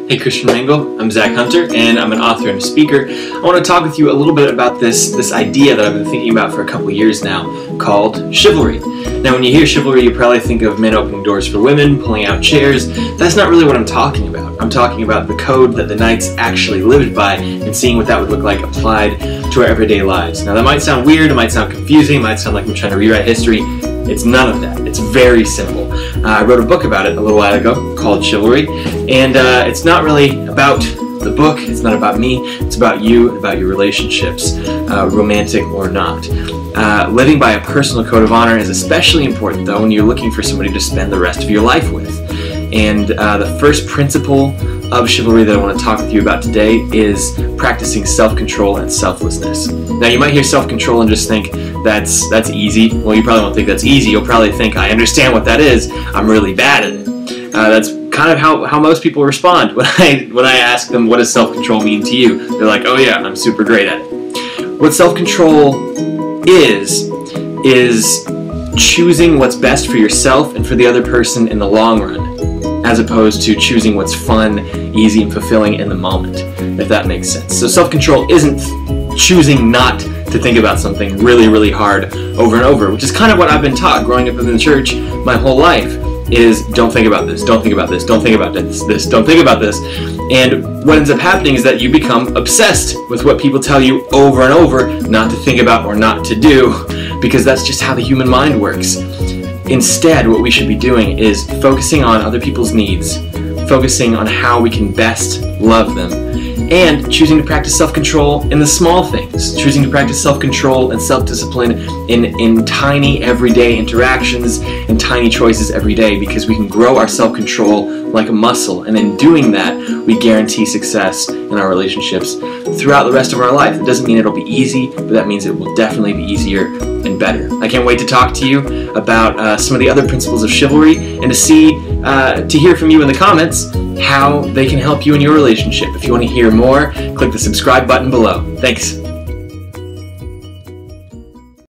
Hey Christian Mangle, I'm Zach Hunter, and I'm an author and a speaker. I want to talk with you a little bit about this idea that I've been thinking about for a couple years now, called chivalry. Now when you hear chivalry, you probably think of men opening doors for women, pulling out chairs. That's not really what I'm talking about. I'm talking about the code that the knights actually lived by and seeing what that would look like applied to our everyday lives. Now that might sound weird, it might sound confusing, it might sound like I'm trying to rewrite history. It's none of that. It's very simple. I wrote a book about it a little while ago called Chivalry, and it's not really about the book, it's not about me, it's about you, about your relationships, romantic or not. Living by a personal code of honor is especially important though when you're looking for somebody to spend the rest of your life with. And the first principle of chivalry that I want to talk with you about today is practicing self-control and selflessness. Now you might hear self-control and just think that's easy. Well, you probably won't think that's easy. You'll probably think, I understand what that is, I'm really bad at it. That's kind of how most people respond when I ask them, what does self-control mean to you? They're like, oh yeah, I'm super great at it. What self-control is choosing what's best for yourself and for the other person in the long run, as opposed to choosing what's fun, easy, and fulfilling in the moment, if that makes sense. So self-control isn't choosing not to think about something really, really hard over and over, which is kind of what I've been taught growing up in the church my whole life, is don't think about this, don't think about this, don't think about this, don't think about this. And what ends up happening is that you become obsessed with what people tell you over and over not to think about or not to do, because that's just how the human mind works. Instead, what we should be doing is focusing on other people's needs, focusing on how we can best love them, and choosing to practice self-control in the small things, choosing to practice self-control and self-discipline in tiny everyday interactions and tiny choices every day, because we can grow our self-control like a muscle, and in doing that, we guarantee success in our relationships throughout the rest of our life. It doesn't mean it'll be easy, but that means it will definitely be easier and better. I can't wait to talk to you about some of the other principles of chivalry and to hear from you in the comments how they can help you in your relationship. If you want to hear more, click the subscribe button below. Thanks.